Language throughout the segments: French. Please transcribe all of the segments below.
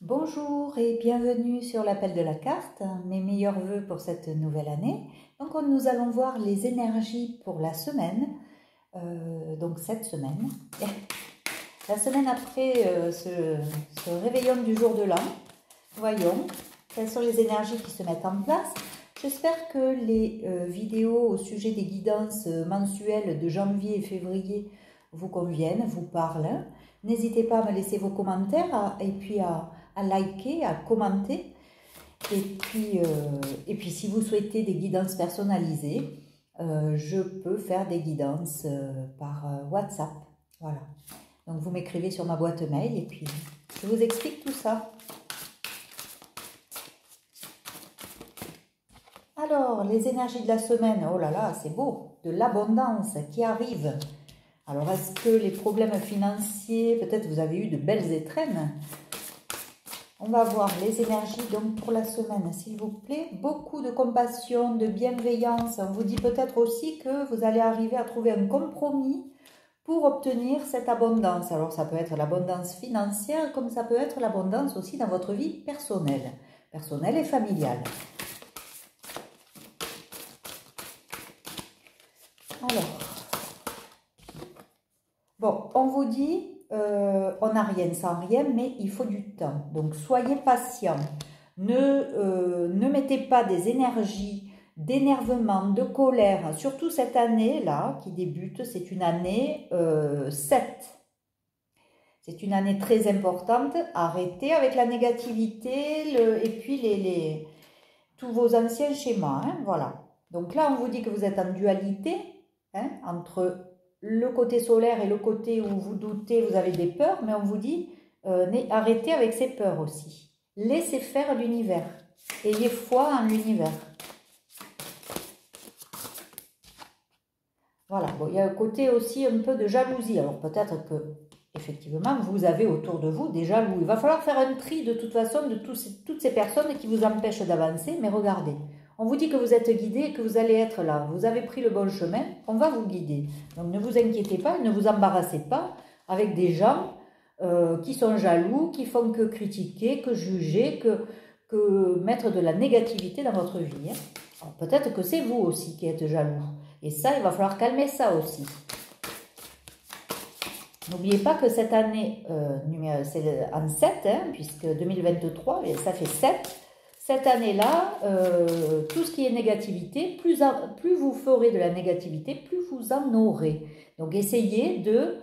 Bonjour et bienvenue sur l'appel de la carte, mes meilleurs voeux pour cette nouvelle année. Donc nous allons voir les énergies pour la semaine, donc cette semaine, la semaine après ce réveillon du jour de l'an. Voyons quelles sont les énergies qui se mettent en place. J'espère que les vidéos au sujet des guidances mensuelles de janvier et février vous conviennent, vous parlent. N'hésitez pas à me laisser vos commentaires et puis à liker, à commenter. Et puis si vous souhaitez des guidances personnalisées, je peux faire des guidances par WhatsApp. Voilà. Donc vous m'écrivez sur ma boîte mail et puis je vous explique tout ça. Alors, les énergies de la semaine, oh là là, c'est beau, de l'abondance qui arrive. Alors, est-ce que les problèmes financiers, peut-être vous avez eu de belles étrennes? On va voir les énergies donc pour la semaine, s'il vous plaît. Beaucoup de compassion, de bienveillance. On vous dit peut-être aussi que vous allez arriver à trouver un compromis pour obtenir cette abondance. Alors, ça peut être l'abondance financière, comme ça peut être l'abondance aussi dans votre vie personnelle et familiale. Alors, bon, on vous dit, on n'a rien sans rien, mais il faut du temps. Donc, soyez patient. Ne mettez pas des énergies d'énervement, de colère. Surtout cette année-là qui débute, c'est une année 7. C'est une année très importante. Arrêtez avec la négativité et puis tous vos anciens schémas. Hein, voilà. Donc là, on vous dit que vous êtes en dualité entre le côté solaire et le côté où vous doutez, vous avez des peurs, mais on vous dit arrêtez avec ces peurs aussi. Laissez faire l'univers. Ayez foi en l'univers. Voilà, bon, il y a un côté aussi un peu de jalousie. Alors peut-être que, effectivement, vous avez autour de vous des jaloux. Il va falloir faire un tri de toute façon de toutes ces personnes qui vous empêchent d'avancer, mais regardez. On vous dit que vous êtes guidé et que vous allez être là. Vous avez pris le bon chemin, on va vous guider. Donc ne vous inquiétez pas, ne vous embarrassez pas avec des gens qui sont jaloux, qui font que critiquer, que juger, que mettre de la négativité dans votre vie. Hein. Peut-être que c'est vous aussi qui êtes jaloux. Et ça, il va falloir calmer ça aussi. N'oubliez pas que cette année, c'est en 7, hein, puisque 2023, ça fait 7. Cette année-là, tout ce qui est négativité, plus vous ferez de la négativité, plus vous en aurez. Donc essayez de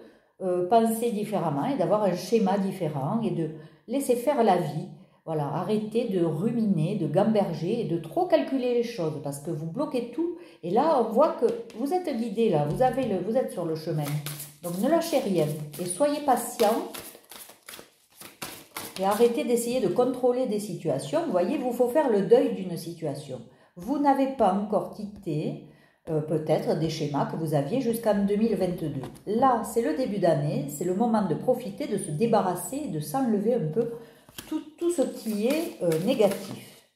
penser différemment et d'avoir un schéma différent et de laisser faire la vie. Voilà, arrêtez de ruminer, de gamberger et de trop calculer les choses parce que vous bloquez tout. Et là, on voit que vous êtes guidé, là, vous êtes sur le chemin. Donc ne lâchez rien et soyez patient. Et arrêtez d'essayer de contrôler des situations. Vous voyez, il vous faut faire le deuil d'une situation. Vous n'avez pas encore quitté peut-être des schémas que vous aviez jusqu'en 2022. Là, c'est le début d'année, c'est le moment de profiter, de se débarrasser et de s'enlever un peu tout ce qui est négatif.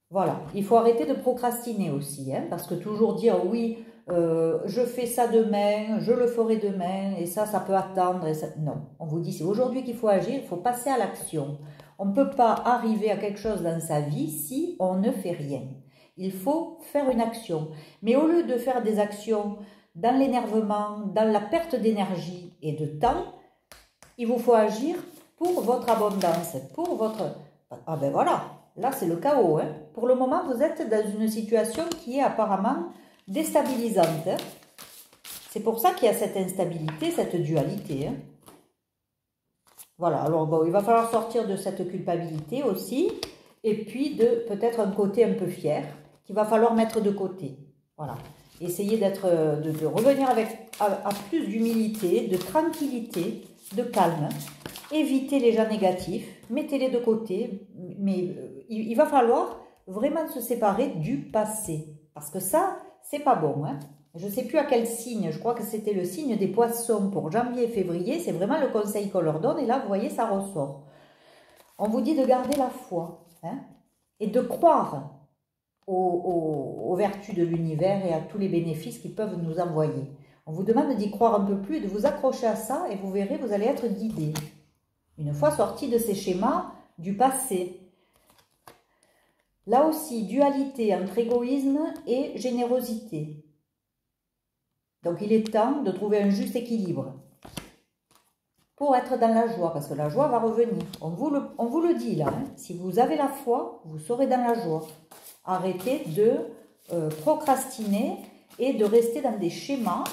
Voilà, il faut arrêter de procrastiner aussi, hein, parce que toujours dire oui, je fais ça demain, je le ferai demain, et ça peut attendre. Et ça... Non, on vous dit c'est aujourd'hui qu'il faut agir, il faut passer à l'action. On ne peut pas arriver à quelque chose dans sa vie si on ne fait rien. Il faut faire une action. Mais au lieu de faire des actions dans l'énervement, dans la perte d'énergie et de temps, il vous faut agir pour votre abondance, pour votre... Ah ben voilà, là c'est le chaos. Hein. Pour le moment, vous êtes dans une situation qui est apparemment déstabilisante. Hein. C'est pour ça qu'il y a cette instabilité, cette dualité. Hein. Voilà, alors bon, il va falloir sortir de cette culpabilité aussi, et puis de peut-être un côté un peu fier, qu'il va falloir mettre de côté. Voilà, essayez de revenir à plus d'humilité, de tranquillité, de calme. Évitez les gens négatifs, mettez-les de côté, mais il va falloir vraiment se séparer du passé. Parce que ça, c'est pas bon. Hein. Je ne sais plus à quel signe, je crois que c'était le signe des poissons pour janvier et février. C'est vraiment le conseil qu'on leur donne et là, vous voyez, ça ressort. On vous dit de garder la foi hein, et de croire aux vertus de l'univers et à tous les bénéfices qu'ils peuvent nous envoyer. On vous demande d'y croire un peu plus et de vous accrocher à ça et vous verrez, vous allez être guidé. Une fois sorti de ces schémas du passé. Là aussi, dualité entre égoïsme et générosité. Donc il est temps de trouver un juste équilibre pour être dans la joie, parce que la joie va revenir. On vous le dit là, hein. Si vous avez la foi, vous serez dans la joie. Arrêtez de procrastiner et de rester dans des schémas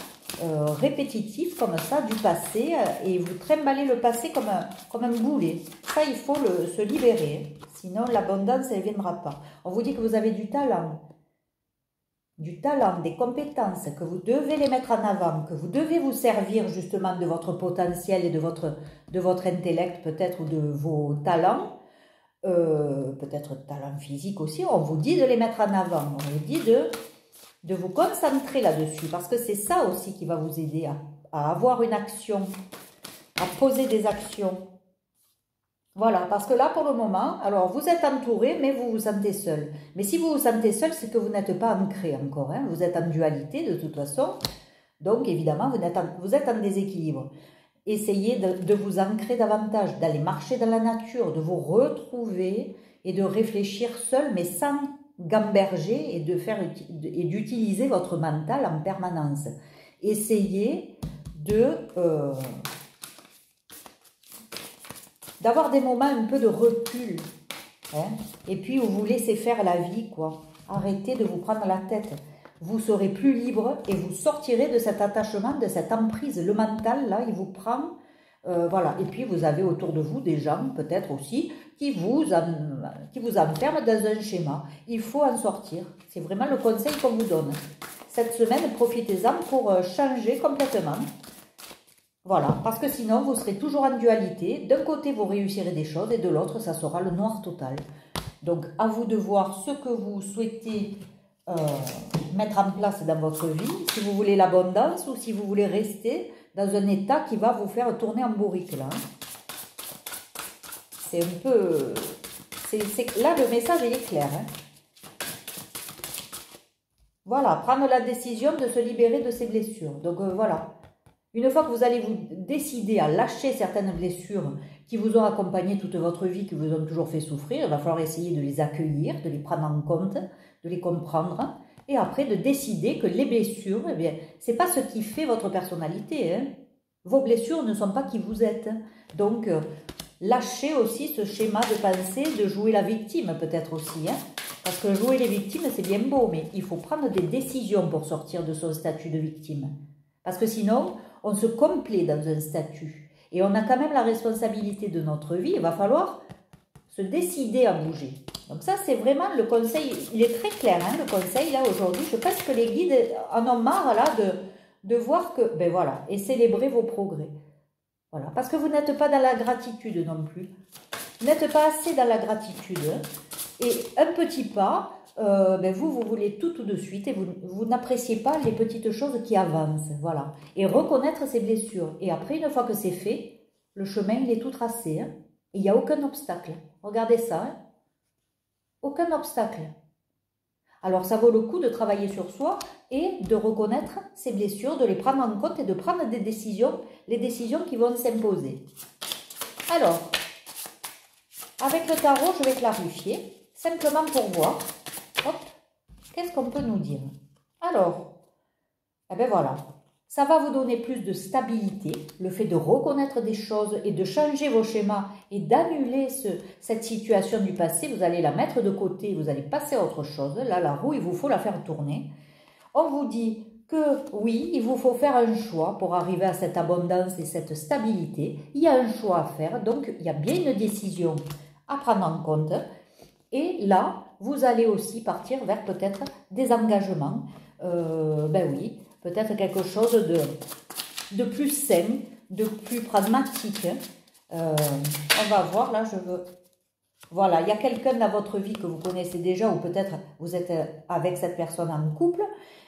répétitifs comme ça du passé et vous trimballez le passé comme un boulet. Ça, il faut se libérer, sinon l'abondance, elle ne viendra pas. On vous dit que vous avez du talent, des compétences, que vous devez les mettre en avant, que vous devez vous servir justement de votre potentiel et de votre intellect peut-être ou de vos talents, peut-être talent physique aussi, on vous dit de les mettre en avant, on vous dit de vous concentrer là-dessus, parce que c'est ça aussi qui va vous aider à avoir une action, à poser des actions. Voilà, parce que là, pour le moment, alors vous êtes entouré, mais vous vous sentez seul. Mais si vous vous sentez seul, c'est que vous n'êtes pas ancré encore, hein. Vous êtes en dualité de toute façon, donc évidemment, vous êtes en déséquilibre. Essayez de vous ancrer davantage, d'aller marcher dans la nature, de vous retrouver et de réfléchir seul, mais sans gamberger et d'utiliser votre mental en permanence. Essayez d'avoir des moments un peu de recul, hein, et puis où vous laissez faire la vie, quoi. Arrêtez de vous prendre la tête. Vous serez plus libre et vous sortirez de cet attachement, de cette emprise. Le mental, là, il vous prend, voilà. Et puis, vous avez autour de vous des gens, peut-être aussi, qui vous enferment dans un schéma. Il faut en sortir. C'est vraiment le conseil qu'on vous donne. Cette semaine, profitez-en pour changer complètement. Voilà, parce que sinon, vous serez toujours en dualité. D'un côté, vous réussirez des choses et de l'autre, ça sera le noir total. Donc, à vous de voir ce que vous souhaitez mettre en place dans votre vie, si vous voulez l'abondance ou si vous voulez rester dans un état qui va vous faire tourner en bourrique, là. C'est un peu... là, le message, il est clair, hein. Voilà, prendre la décision de se libérer de ces blessures. Donc, voilà. Une fois que vous allez vous décider à lâcher certaines blessures qui vous ont accompagné toute votre vie, qui vous ont toujours fait souffrir, il va falloir essayer de les accueillir, de les prendre en compte, de les comprendre, et après de décider que les blessures, eh bien, c'est pas ce qui fait votre personnalité, hein. Vos blessures ne sont pas qui vous êtes. Donc, lâchez aussi ce schéma de pensée de jouer la victime, peut-être aussi, hein. Parce que jouer les victimes, c'est bien beau, mais il faut prendre des décisions pour sortir de son statut de victime. Parce que sinon, on se complaît dans un statut. Et on a quand même la responsabilité de notre vie. Il va falloir se décider à bouger. Donc ça, c'est vraiment le conseil. Il est très clair, hein, le conseil, là, aujourd'hui. Je pense que les guides en ont marre, là, de voir que... Ben voilà, et célébrer vos progrès. Voilà, parce que vous n'êtes pas dans la gratitude non plus. Vous n'êtes pas assez dans la gratitude. Hein. Et un petit pas... ben vous voulez tout de suite et vous n'appréciez pas les petites choses qui avancent, voilà. Et reconnaître ces blessures. Et après, une fois que c'est fait, le chemin, il est tout tracé, hein. Il n'y a aucun obstacle. Regardez ça, hein. Aucun obstacle. Alors, ça vaut le coup de travailler sur soi et de reconnaître ces blessures, de les prendre en compte et de prendre des décisions, les décisions qui vont s'imposer. Alors, avec le tarot, je vais clarifier, simplement pour voir. Hop, qu'est-ce qu'on peut nous dire? Alors, eh bien voilà, ça va vous donner plus de stabilité, le fait de reconnaître des choses et de changer vos schémas et d'annuler cette situation du passé. Vous allez la mettre de côté, vous allez passer à autre chose. Là, la roue, il vous faut la faire tourner. On vous dit que oui, il vous faut faire un choix pour arriver à cette abondance et cette stabilité. Il y a un choix à faire, donc il y a bien une décision à prendre en compte. Et là, vous allez aussi partir vers peut-être des engagements. Ben oui, peut-être quelque chose de plus sain, de plus pragmatique. On va voir, là, je veux... Voilà, il y a quelqu'un dans votre vie que vous connaissez déjà ou peut-être vous êtes avec cette personne en couple,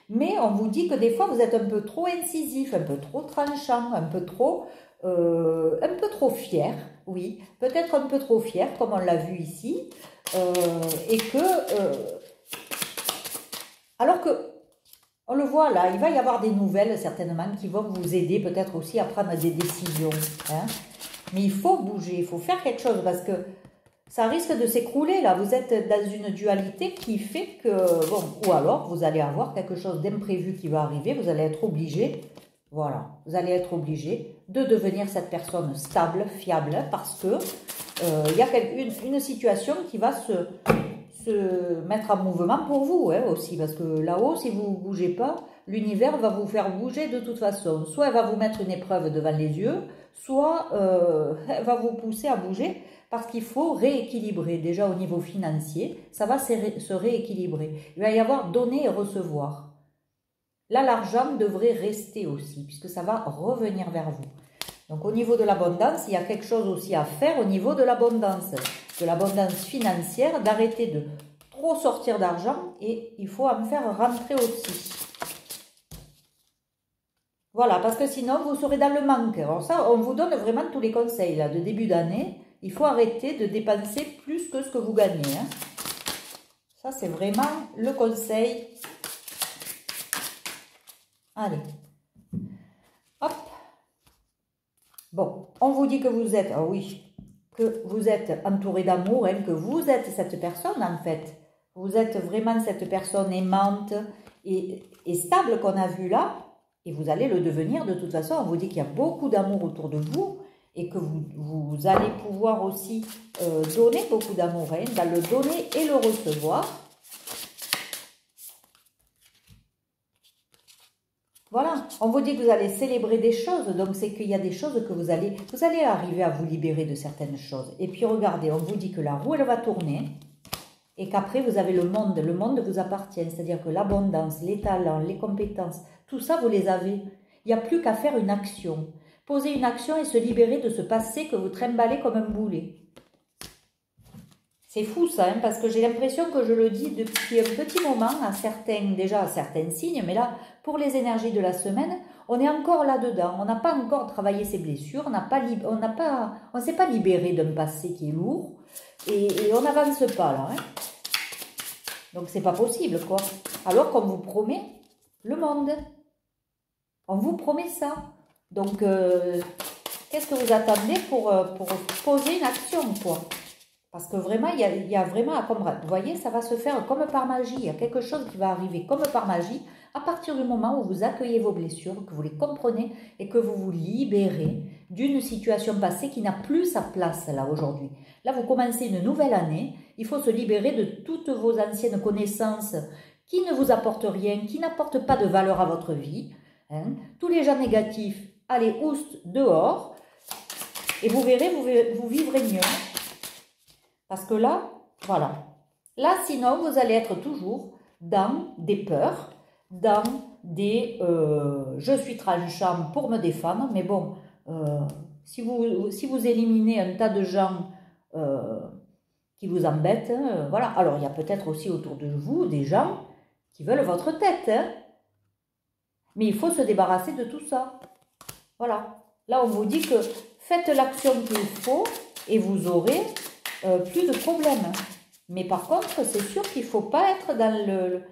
mais on vous dit que des fois, vous êtes un peu trop incisif, un peu trop tranchant, un peu trop fier, oui, peut-être un peu trop fier, comme on l'a vu ici. Et que, alors que, on le voit là, il va y avoir des nouvelles certainement qui vont vous aider peut-être aussi à prendre des décisions. Hein. Mais il faut bouger, il faut faire quelque chose parce que ça risque de s'écrouler là. Vous êtes dans une dualité qui fait que, bon, ou alors vous allez avoir quelque chose d'imprévu qui va arriver, vous allez être obligé, voilà, vous allez être obligé de devenir cette personne stable, fiable, parce que il y a une situation qui va se mettre en mouvement pour vous hein, aussi, parce que là-haut, si vous ne bougez pas, l'univers va vous faire bouger de toute façon. Soit elle va vous mettre une épreuve devant les yeux, soit elle va vous pousser à bouger, parce qu'il faut rééquilibrer. Déjà au niveau financier, ça va se rééquilibrer. Il va y avoir donner et recevoir. Là, l'argent devrait rester aussi, puisque ça va revenir vers vous. Donc au niveau de l'abondance, il y a quelque chose aussi à faire au niveau de l'abondance financière, d'arrêter de trop sortir d'argent et il faut en faire rentrer aussi. Voilà, parce que sinon vous serez dans le manque. Alors ça, on vous donne vraiment tous les conseils là, de début d'année. Il faut arrêter de dépenser plus que ce que vous gagnez. Hein. Ça, c'est vraiment le conseil. Allez. Hop. Bon, on vous dit que vous êtes, ah oui, que vous êtes entouré d'amour, hein, que vous êtes cette personne en fait. Vous êtes vraiment cette personne aimante et stable qu'on a vu là. Et vous allez le devenir de toute façon. On vous dit qu'il y a beaucoup d'amour autour de vous et que vous allez pouvoir aussi donner beaucoup d'amour, hein, dans le donner et le recevoir. Voilà, on vous dit que vous allez célébrer des choses, donc c'est qu'il y a des choses que vous allez arriver à vous libérer de certaines choses. Et puis regardez, on vous dit que la roue, elle va tourner et qu'après vous avez le monde vous appartient, c'est-à-dire que l'abondance, les talents, les compétences, tout ça vous les avez. Il n'y a plus qu'à faire une action. Poser une action et se libérer de ce passé que vous trimballez comme un boulet. C'est fou ça, hein, parce que j'ai l'impression que je le dis depuis un petit moment à certains signes, mais là, pour les énergies de la semaine, on est encore là-dedans. On n'a pas encore travaillé ses blessures, on ne s'est pas libéré d'un passé qui est lourd, et on n'avance pas là. Hein. Donc c'est pas possible, quoi. Alors qu'on vous promet le monde. On vous promet ça. Donc, qu'est-ce que vous attendez pour poser une action, quoi? Parce que vraiment, il y a vraiment à comprendre. Vous voyez, ça va se faire comme par magie. Il y a quelque chose qui va arriver comme par magie à partir du moment où vous accueillez vos blessures, que vous les comprenez et que vous vous libérez d'une situation passée qui n'a plus sa place là aujourd'hui. Là, vous commencez une nouvelle année. Il faut se libérer de toutes vos anciennes connaissances qui ne vous apportent rien, qui n'apportent pas de valeur à votre vie. Hein. Tous les gens négatifs, allez, oust, dehors. Et vous verrez, vous vivrez mieux. Parce que là, voilà. Là, sinon, vous allez être toujours dans des peurs, dans des je suis tranchant pour me défendre. Mais bon, si vous éliminez un tas de gens qui vous embêtent, hein, voilà. Alors, il y a peut-être aussi autour de vous des gens qui veulent votre tête. Hein. Mais il faut se débarrasser de tout ça. Voilà. Là, on vous dit que faites l'action qu'il faut et vous aurez plus de problèmes. Mais par contre, c'est sûr qu'il ne faut pas être dans le...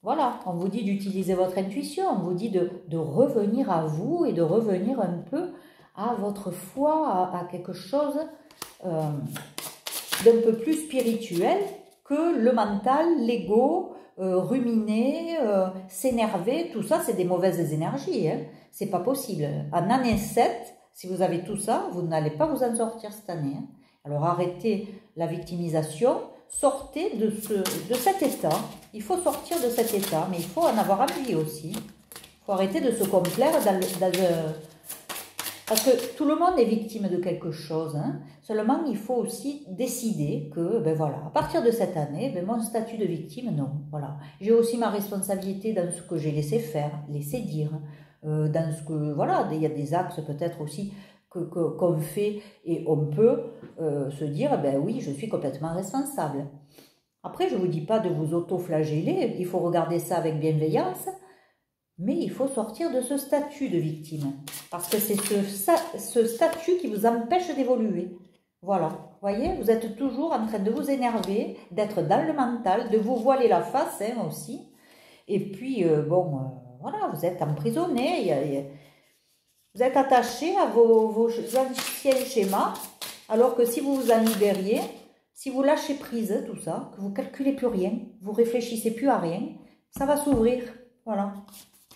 Voilà, on vous dit d'utiliser votre intuition, on vous dit de revenir à vous et de revenir un peu à votre foi, à quelque chose d'un peu plus spirituel que le mental, l'ego, ruminer, s'énerver, tout ça, c'est des mauvaises énergies. Hein. C'est pas possible. En année 7, si vous avez tout ça, vous n'allez pas vous en sortir cette année. Hein. Alors arrêtez la victimisation, sortez de cet état. Il faut sortir de cet état, mais il faut en avoir envie aussi. Il faut arrêter de se complaire parce que tout le monde est victime de quelque chose. Hein. Seulement, il faut aussi décider que, ben voilà, à partir de cette année, ben mon statut de victime, non. Voilà. J'ai aussi ma responsabilité dans ce que j'ai laissé faire, laissé dire, dans ce que, voilà, il y a des axes peut-être aussi qu'on fait et on peut se dire, ben oui, je suis complètement responsable. Après, je ne vous dis pas de vous auto-flageller, il faut regarder ça avec bienveillance, mais il faut sortir de ce statut de victime, parce que c'est ce statut qui vous empêche d'évoluer. Voilà, vous voyez, vous êtes toujours en train de vous énerver, d'être dans le mental, de vous voiler la face hein, aussi, et puis, bon, voilà, vous êtes emprisonné, Vous êtes attaché à vos anciens schémas, alors que si vous vous en libériez, si vous lâchez prise, tout ça, que vous calculez plus rien, vous réfléchissez plus à rien, ça va s'ouvrir. Voilà.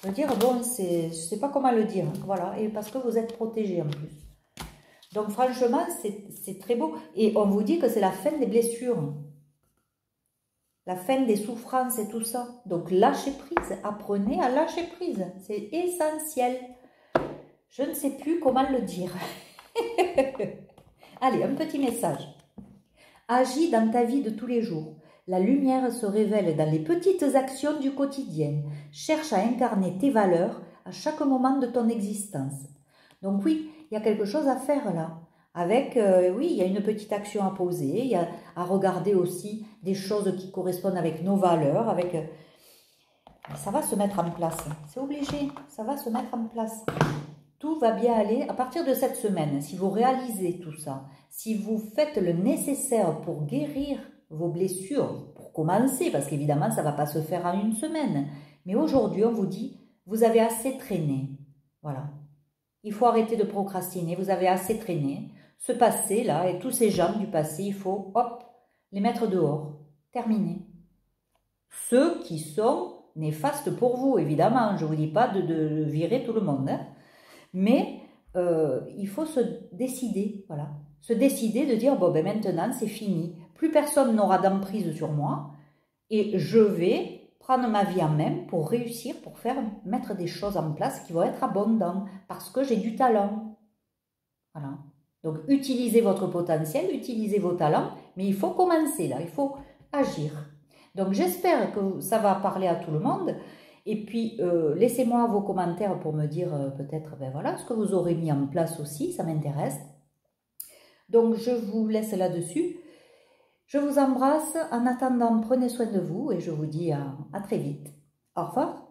Je veux dire, bon, je sais pas comment le dire. Voilà. Et parce que vous êtes protégé en plus. Donc franchement, c'est très beau. Et on vous dit que c'est la fin des blessures. La fin des souffrances et tout ça. Donc lâchez prise. Apprenez à lâcher prise. C'est essentiel. Je ne sais plus comment le dire. Allez, un petit message. Agis dans ta vie de tous les jours. La lumière se révèle dans les petites actions du quotidien. Cherche à incarner tes valeurs à chaque moment de ton existence. Donc oui, il y a quelque chose à faire là. Avec, oui, il y a une petite action à poser, il y a à regarder aussi des choses qui correspondent avec nos valeurs, avec... ça va se mettre en place, c'est obligé, ça va se mettre en place. Tout va bien aller à partir de cette semaine. Si vous réalisez tout ça, si vous faites le nécessaire pour guérir vos blessures, pour commencer, parce qu'évidemment, ça ne va pas se faire en une semaine. Mais aujourd'hui, on vous dit, vous avez assez traîné. Voilà. Il faut arrêter de procrastiner, vous avez assez traîné. Ce passé-là et tous ces gens du passé, il faut, hop, les mettre dehors. Terminé. Ceux qui sont néfastes pour vous, évidemment. Je ne vous dis pas de virer tout le monde, hein. Mais il faut se décider, voilà. Se décider de dire, bon, ben maintenant, c'est fini. Plus personne n'aura d'emprise sur moi. Et je vais prendre ma vie en main pour réussir, pour mettre des choses en place qui vont être abondantes. Parce que j'ai du talent. Voilà. Donc, utilisez votre potentiel, utilisez vos talents. Mais il faut commencer, là. Il faut agir. Donc, j'espère que ça va parler à tout le monde. Et puis, laissez-moi vos commentaires pour me dire peut-être, ben voilà, ce que vous aurez mis en place aussi, ça m'intéresse. Donc, je vous laisse là-dessus. Je vous embrasse. En attendant, prenez soin de vous et je vous dis à très vite. Au revoir.